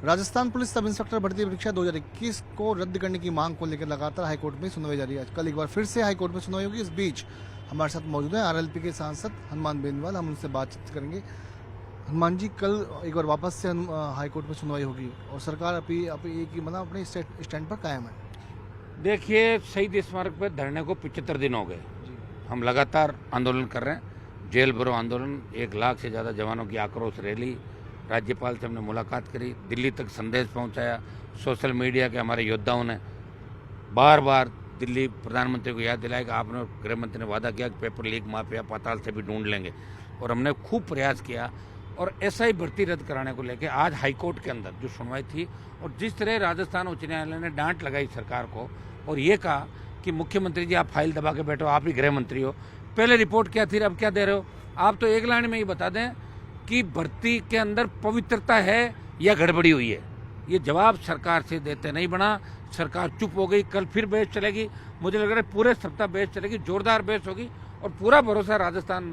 Rajasthan police sub inspector भर्ती परीक्षा 2021 को रद्द करने की मांग को लेकर लगातार हाईकोर्ट में सुनवाई जारी है। कल एक बार फिर से हाईकोर्ट में सुनवाई होगी। इस बीच हमारे साथ मौजूद है आरएलपी के सांसद हनुमान बेनीवाल। हम उनसे बातचीत करेंगे। हनुमान जी, कल एक बार वापस से हाईकोर्ट में सुनवाई होगी और सरकार अभी एक ही मतलब अपने स्टैंड पर कायम है। देखिए, शहीद स्मारक पर धरने को 75 दिन हो गए। हम लगातार आंदोलन कर रहे हैं। जेल भरो आंदोलन, 1 लाख से ज़्यादा जवानों की आक्रोश रैली, राज्यपाल से हमने मुलाकात करी, दिल्ली तक संदेश पहुंचाया। सोशल मीडिया के हमारे योद्धाओं ने बार बार दिल्ली प्रधानमंत्री को याद दिलाया कि आपने, गृह मंत्री ने वादा किया कि पेपर लीक माफिया पाताल से भी ढूंढ लेंगे, और हमने खूब प्रयास किया। और एसआई भर्ती रद्द कराने को लेकर आज हाईकोर्ट के अंदर जो सुनवाई थी, और जिस तरह राजस्थान उच्च न्यायालय ने डांट लगाई सरकार को और ये कहा कि मुख्यमंत्री जी आप फाइल दबा के बैठो, आप ही गृह मंत्री हो, पहले रिपोर्ट क्या थी, अब क्या दे रहे हो? आप तो एक लाइन में ही बता दें कि भर्ती के अंदर पवित्रता है या गड़बड़ी हुई है। ये जवाब सरकार से देते नहीं बना। सरकार चुप हो गई। कल फिर बहस चलेगी। मुझे लग रहा है पूरे सप्ताह बहस चलेगी, जोरदार बहस होगी, और पूरा भरोसा राजस्थान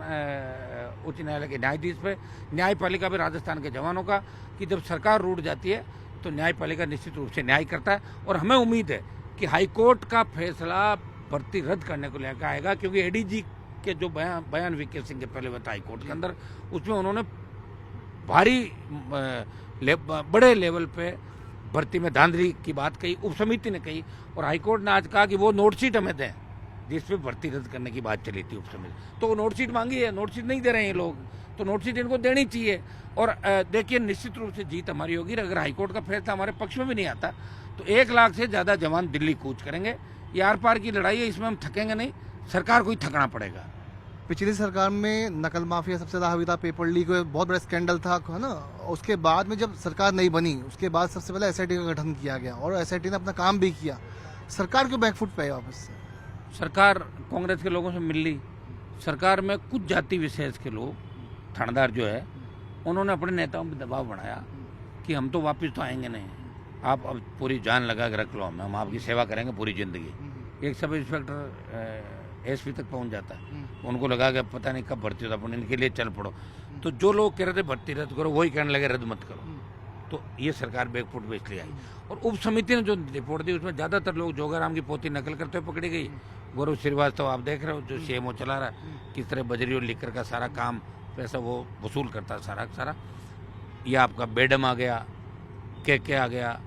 उच्च न्यायालय के न्यायाधीश पे, न्यायपालिका पे राजस्थान के जवानों का, कि जब सरकार रूठ जाती है तो न्यायपालिका निश्चित रूप से न्याय करता है। और हमें उम्मीद है कि हाईकोर्ट का फैसला भर्ती रद्द करने को लेकर आएगा, क्योंकि एडीजी के जो बयान वीके सिंह के पहले हुआ था हाईकोर्ट के अंदर, उसमें उन्होंने भारी बड़े लेवल पे भर्ती में धांधली की बात कही, उपसमिति ने कही, और हाईकोर्ट ने आज कहा कि वो नोटशीट हमें दें जिसपे भर्ती रद्द करने की बात चली थी उपसमिति। तो वो नोटशीट मांगी है, नोटशीट नहीं दे रहे हैं ये लोग, तो नोटशीट इनको देनी चाहिए। और देखिए, निश्चित रूप से जीत हमारी होगी। अगर हाईकोर्ट का फैसला हमारे पक्ष में भी नहीं आता तो 1 लाख से ज़्यादा जवान दिल्ली कूच करेंगे। ये आर पार की लड़ाई है, इसमें हम थकेंगे नहीं, सरकार को ही थकना पड़ेगा। पिछली सरकार में नकल माफिया सबसे ज़्यादा हावी था, पेपर लीक बहुत बड़ा स्कैंडल था, है ना। उसके बाद में जब सरकार नहीं बनी, उसके बाद सबसे पहले एसआईटी का गठन किया गया और एसआईटी ने अपना काम भी किया। सरकार क्यों बैकफुट पे है वापस से? सरकार कांग्रेस के लोगों से मिल ली। सरकार में कुछ जाति विशेष के लोग, थानेदार जो है, उन्होंने अपने नेताओं पर दबाव बनाया कि हम तो वापस तो आएंगे नहीं, आप अब पूरी जान लगा के रख लो, हम आपकी सेवा करेंगे पूरी जिंदगी। एक सब इंस्पेक्टर एसपी तक पहुंच जाता है, उनको लगा कि पता नहीं कब भर्ती होता, अपन इनके लिए चल पड़ो। तो जो लोग कह रहे थे भर्ती रद्द करो, वही कहने लगे रद्द मत करो। तो ये सरकार बैकफुट पे इसलिए आई। और उप समिति ने जो रिपोर्ट दी, उसमें ज़्यादातर लोग जोगाराम की पोती नकल करते हुए पकड़ी गई। गौरव श्रीवास्तव आप देख रहे हो, जो सीएमओ चला रहा है, किस तरह बजरी और लिकर का सारा काम पैसा वो वसूल करता है सारा। ये आपका बेडम आ गया, के आ गया,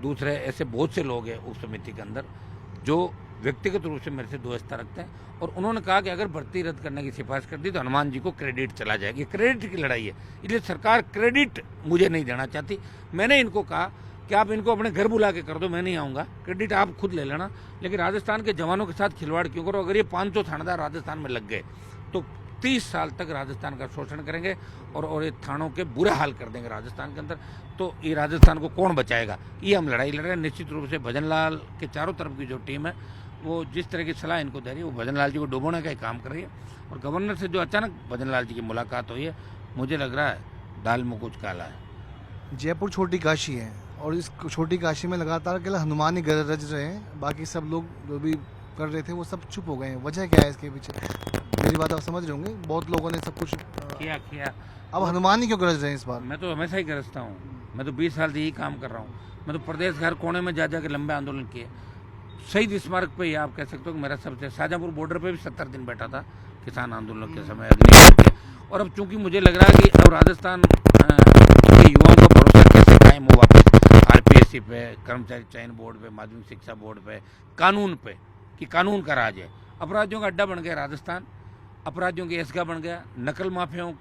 दूसरे ऐसे बहुत से लोग हैं उप समिति के अंदर जो व्यक्तिगत रूप से मेरे से दोस्ता रखते हैं। और उन्होंने कहा कि अगर भर्ती रद्द करने की सिफारिश कर दी तो हनुमान जी को क्रेडिट चला जाएगी। क्रेडिट की लड़ाई है, इसलिए सरकार क्रेडिट मुझे नहीं देना चाहती। मैंने इनको कहा कि आप इनको अपने घर बुला के कर दो, मैं नहीं आऊँगा, क्रेडिट आप खुद ले लेना, लेकिन राजस्थान के जवानों के साथ खिलवाड़ क्यों करो? अगर ये 500 थानेदार राजस्थान में लग गए तो 30 साल तक राजस्थान का शोषण करेंगे और ये थानों के बुरे हाल कर देंगे राजस्थान के अंदर। तो ये राजस्थान को कौन बचाएगा? ये हम लड़ाई लड़ रहे हैं। निश्चित रूप से भजनलाल के चारों तरफ की जो टीम है, वो जिस तरह की सलाह इनको दे रही है, वो भजनलाल जी को डुबोने का ही काम कर रही है। और गवर्नर से जो अचानक भजनलाल जी की मुलाकात हुई है, मुझे लग रहा है दाल में कुछ काला है। जयपुर छोटी काशी है और इस छोटी काशी में लगातार केवल हनुमान ही गरज रहे हैं, बाकी सब लोग जो भी कर रहे थे वो सब चुप हो गए हैं। वजह क्या है इसके पीछे? मेरी बात आप समझ रहे होंगे, बहुत लोगों ने सब कुछ किया। अब हनुमान ही क्यों गरज रहे हैं इस बार? मैं तो हमेशा ही गरजता हूँ। मैं तो 20 साल से यही काम कर रहा हूँ। मैं तो प्रदेश हर कोने में जा के लंबे आंदोलन किए। शहीद स्मारक पे ही आप कह सकते हो कि मेरा सबसे, शाहजहाँपुर बॉर्डर पे भी 70 दिन बैठा था किसान आंदोलन के समय, अग्नि के। और अब चूंकि मुझे लग रहा है कि अब राजस्थान के युवाओं का भरोसा कैसे कायम हो वापस आरपीएससी पे, कर्मचारी चयन बोर्ड पे, माध्यमिक शिक्षा बोर्ड पे, कानून पे, कि कानून का राज है। अपराधियों का अड्डा बन गया राजस्थान, अपराधियों की ऐसगा बन गया, नकल माफियाओं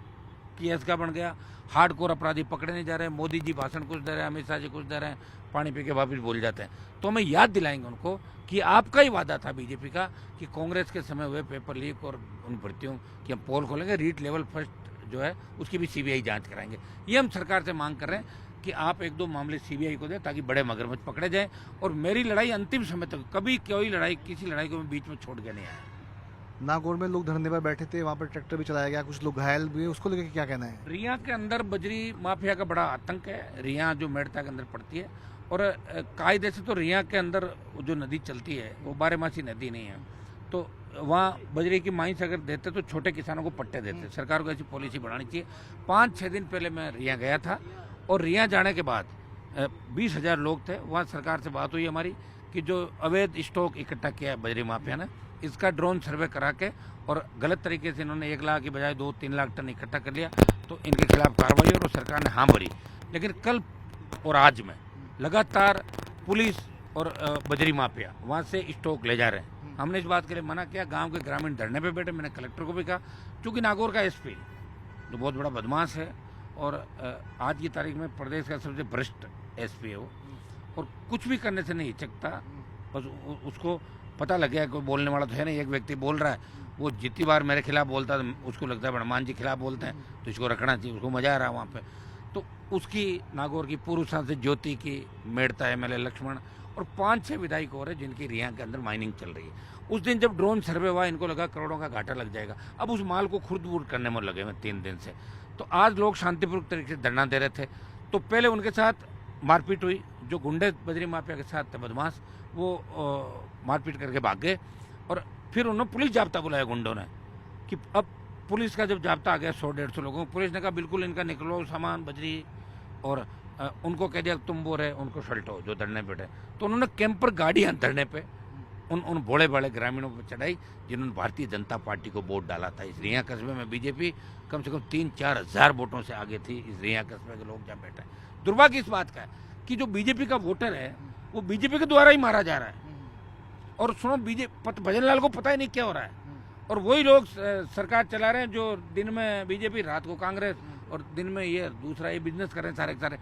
की ऐसगा बन गया, हार्डकोर अपराधी पकड़े नहीं जा रहे हैं। मोदी जी भाषण कुछ दे रहे हैं, अमित शाह जी कुछ दे रहे हैं, पानी पी के वापिस भूल जाते हैं। तो हमें याद दिलाएंगे उनको कि आपका ही वादा था बीजेपी का कि कांग्रेस के समय हुए पेपर लीक और उन भर्तियों की हम पोल खोलेंगे, रीट लेवल फर्स्ट जो है उसकी भी सीबीआई जांच कराएंगे। ये हम सरकार से मांग कर रहे हैं कि आप 1-2 मामले सीबीआई को दें ताकि बड़े मगरमच्छ पकड़े जाएं। और मेरी लड़ाई अंतिम समय तक, कभी कोई लड़ाई, किसी लड़ाई को मैं बीच में छोड़ के नहीं आया। नागौर में लोग धरने पर बैठे थे, वहाँ पर ट्रैक्टर भी चलाया गया, कुछ लोग घायल भी हुए, उसको लेकर क्या कहना है? रिया के अंदर बजरी माफिया का बड़ा आतंक है। रिया जो मेड़ता के अंदर पड़ती है, और कायदे से तो रिया के अंदर जो नदी चलती है वो बारहमासी नदी नहीं है, तो वहाँ बजरी की माइंस अगर देते तो छोटे किसानों को पट्टे देते। सरकार को ऐसी पॉलिसी बनानी चाहिए। 5-6 दिन पहले मैं रिया गया था, और रिया जाने के बाद 20,000 लोग थे। वहाँ सरकार से बात हुई हमारी कि जो अवैध स्टॉक इकट्ठा किया है बजरी माफिया ने, इसका ड्रोन सर्वे करा के और गलत तरीके से इन्होंने 1 लाख की बजाय 2-3 लाख टन इकट्ठा कर लिया, तो इनके खिलाफ कार्रवाई और सरकार ने हाँ भरी। लेकिन कल और आज में लगातार पुलिस और बजरी माफिया वहाँ से स्टॉक ले जा रहे हैं। हमने इस बात के लिए मना किया, गांव के ग्रामीण धरने पे बैठे। मैंने कलेक्टर को भी कहा, क्योंकि नागौर का एसपी जो बहुत बड़ा बदमाश है और आज की तारीख में प्रदेश का सबसे भ्रष्ट एसपी है वो, और कुछ भी करने से नहीं हिचकता। बस उसको पता लग गया कोई बोलने वाला तो है नहीं। एक व्यक्ति बोल रहा है, वो जितनी बार मेरे खिलाफ बोलता है उसको लगता है हनुमान जी खिलाफ बोलते हैं तो इसको रखना चाहिए, उसको मजा आ रहा है वहाँ पे। तो उसकी नागौर की पूर्व सांसद ज्योति की, मेड़ता एमएलए लक्ष्मण और 5-6 विधायक और है जिनकी रिया के अंदर माइनिंग चल रही है। उस दिन जब ड्रोन सर्वे हुआ, इनको लगा करोड़ों का घाटा लग जाएगा। अब उस माल को खुर्द-बुर्द करने में लगे हुए 3 दिन से। तो आज लोग शांतिपूर्वक तरीके से धरना दे रहे थे, तो पहले उनके साथ मारपीट हुई। जो गुंडे बजरी माफिया के साथ थे बदमाश, वो मारपीट करके भाग गए और फिर उन्होंने पुलिस जाब्ता बुलाया गुंडों ने कि अब पुलिस का जब जाब्ता आ गया 100-150 लोगों को, पुलिस ने कहा बिल्कुल इनका निकलो सामान बजरी, और उनको कह दिया तुम वो रहे उनको सल्टो जो धरने पे बैठे। तो उन्होंने कैंपर गाड़ियाँ धरने पे उन भोले भाले ग्रामीणों पर चढ़ाई जिन्होंने भारतीय जनता पार्टी को वोट डाला था। इस रिया कस्बे में बीजेपी कम से कम 3-4 हज़ार वोटों से आगे थी। इस रिया कस्बे के लोग जहाँ बैठे, दुर्भाग्य इस बात का है कि जो बीजेपी का वोटर है वो बीजेपी के द्वारा ही मारा जा रहा है। और सुनो, भजन लाल को पता ही नहीं क्या हो रहा है, और वही लोग सरकार चला रहे हैं जो दिन में बीजेपी, रात को कांग्रेस, और दिन में ये दूसरा ये बिजनेस कर रहे हैं सारे के सारे।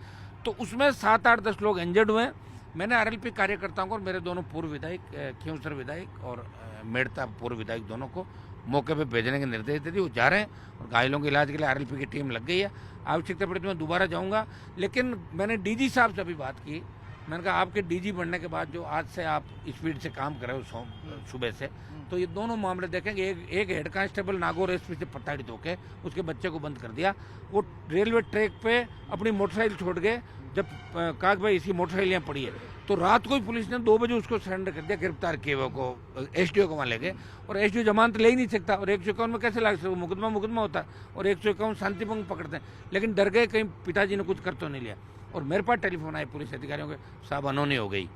तो उसमें 7-8-10 लोग इंजर्ड हुए हैं। मैंने आरएलपी कार्यकर्ताओं को और मेरे दोनों पूर्व विधायक, खियोसर विधायक और मेड़ता पूर्व विधायक दोनों को मौके पे भेजने के निर्देश दे दिए। वो जा रहे हैं और घायलों के इलाज के लिए आरएलपी की टीम लग गई है। आवश्यकता पड़ी तो मैं दोबारा जाऊंगा। लेकिन मैंने डीजी साहब से अभी बात की, मैंने कहा आपके डीजी बनने के बाद जो आज से आप स्पीड से काम कर रहे हो सुबह से, तो ये दोनों मामले देखेंगे। एक हेड कांस्टेबल नागौर एसपी से प्रताड़ित होकर उसके बच्चे को बंद कर दिया। वो रेलवे ट्रैक पे अपनी मोटरसाइकिल छोड़ गए, जब कहा भाई इसकी मोटरसाइकिल यहाँ पड़ी है, तो रात को ही पुलिस ने 2 बजे उसको सरेंडर कर दिया, गिरफ्तार किए हुए को एसडीओ को वहाँ ले गए। और एसडीओ जमानत ले ही नहीं सकता, और 151 में कैसे लाग सकता, मुकदमा होता है, और 151 शांति भंग पकड़ते हैं। लेकिन डर गए कहीं पिताजी ने कुछ कर तो नहीं लिया। और मेरे पास टेलीफोन आए पुलिस अधिकारियों के, साहब अनहोनी हो गई,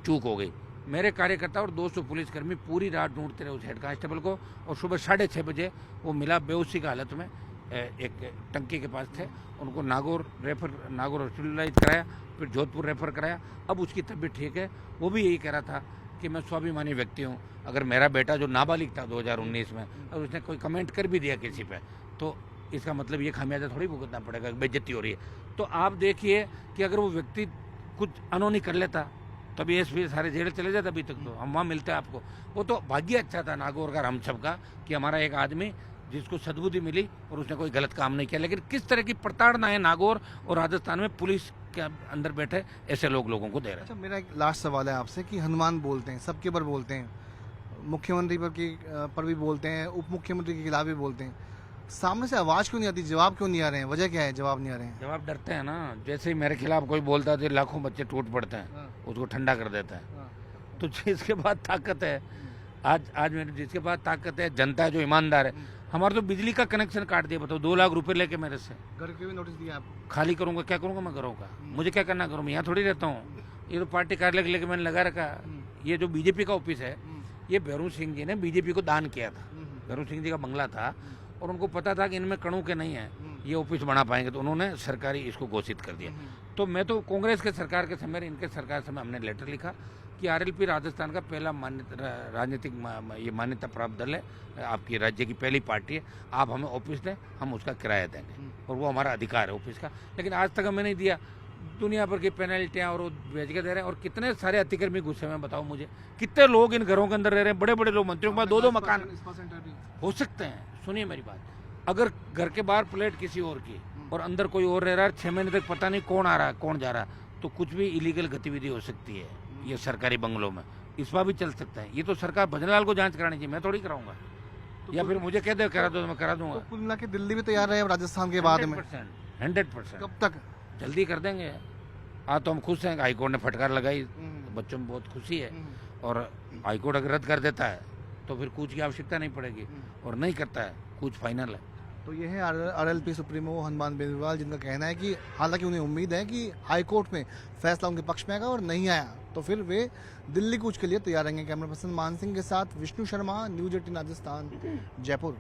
चूक हो गई। मेरे कार्यकर्ता और 200 पुलिसकर्मी पूरी रात ढूंढते रहे उस हेड कांस्टेबल को, और सुबह 6:30 बजे वो मिला बेहोशी की हालत में, एक टंकी के पास थे। उनको नागौर हॉस्पिटलाइज कराया, फिर जोधपुर रेफर कराया। अब उसकी तबीयत ठीक है। वो भी यही कह रहा था कि मैं स्वाभिमानी व्यक्ति हूँ, अगर मेरा बेटा जो नाबालिग था 2019 में, और उसने कोई कमेंट कर भी दिया किसी पे, तो इसका मतलब ये खामियाजा थोड़ी भुगतना पड़ेगा, बेइज्जती हो रही है। तो आप देखिए कि अगर वो व्यक्ति कुछ अनहोनी कर लेता तभी एसपी सारे जेल चले जाते। अभी तक तो हम वहाँ मिलते हैं आपको। वो तो भाग्य अच्छा था नागौर का, हम सब का, कि हमारा एक आदमी जिसको सद्बुद्धि मिली और उसने कोई गलत काम नहीं किया। लेकिन किस तरह की प्रताड़ना है नागौर और राजस्थान में पुलिस के अंदर बैठे ऐसे लोगों को दे रहे हैं। अच्छा, मेरा एक लास्ट सवाल है आपसे कि हनुमान बोलते हैं, सबके पर बोलते हैं, मुख्यमंत्री पर भी बोलते हैं, उप मुख्यमंत्री के खिलाफ भी बोलते हैं, सामने से आवाज क्यों नहीं आती, जवाब क्यों नहीं आ रहे हैं? वजह क्या है जवाब नहीं आ रहे हैं? जवाब डरते हैं ना। जैसे ही मेरे खिलाफ कोई बोलता है तो लाखों बच्चे टूट पड़ते हैं, उसको ठंडा कर देता है। तो जिसके पास ताकत है, आज मेरे जिसके पास ताकत है, जनता जो ईमानदार है, हमारा तो बिजली का कनेक्शन काट दिया, बताओ 2 लाख रुपए लेके मेरे से। घर के भी नोटिस दिया आप? खाली करूंगा, क्या करूंगा मैं घरों का? मुझे क्या करना करूँ, मैं यहाँ थोड़ी रहता हूँ। ये तो पार्टी कार्यालय के लेके मैंने लगा रखा। ये जो बीजेपी का ऑफिस है, ये भैरू सिंह जी ने बीजेपी को दान किया था। भैरू सिंह जी का बंगला था और उनको पता था कि इनमें कणु के नहीं है, ये ऑफिस बना पाएंगे, तो उन्होंने सरकारी इसको घोषित कर दिया। तो मैं तो कांग्रेस के सरकार के समय, इनके सरकार समय हमने लेटर लिखा कि आरएलपी राजस्थान का पहला राजनीतिक ये मान्यता प्राप्त दल है, आपकी राज्य की पहली पार्टी है, आप हमें ऑफिस दें, हम उसका किराया देंगे, और वो हमारा अधिकार है ऑफिस का। लेकिन आज तक हमें नहीं दिया। दुनिया भर की पेनल्टियाँ और वो भेज के दे रहे हैं। और कितने सारे अतिक्रमी गुस्से में, बताओ मुझे, कितने लोग इन घरों के अंदर रह रहे हैं। बड़े बड़े लोग, मंत्रियों के पास 2-2 मकान हो सकते हैं। सुनिए मेरी बात, अगर घर के बाहर प्लेट किसी और की और अंदर कोई और रह रहा है, 6 महीने तक पता नहीं कौन आ रहा है कौन जा रहा है, तो कुछ भी इलीगल गतिविधि हो सकती है ये सरकारी बंगलों में, इस बार भी चल सकता है। ये तो सरकार भजनलाल को जांच करानी चाहिए, मैं थोड़ी कराऊंगा। या फिर मुझे कह दे करा दो तो मैं करा दूंगा। कुल मिला के दिल्ली भी तैयार है राजस्थान के बाद में? 100%। कब तक? जल्दी कर देंगे। आज तो हम खुश हैं, हाईकोर्ट ने फटकार लगाई, तो बच्चों में बहुत खुशी है। और हाईकोर्ट अगर रद्द कर देता है तो फिर कूच की आवश्यकता नहीं पड़ेगी, और नहीं करता है कूच फाइनल है। तो ये है आरएलपी सुप्रीमो हनुमान बेनीवाल, जिनका कहना है कि हालांकि उन्हें उम्मीद है कि हाई कोर्ट में फैसला उनके पक्ष में आएगा और नहीं आया तो फिर वे दिल्ली कूच के लिए तैयार रहेंगे। कैमरा पर्सन मान सिंह के साथ विष्णु शर्मा, न्यूज 18 राजस्थान, जयपुर।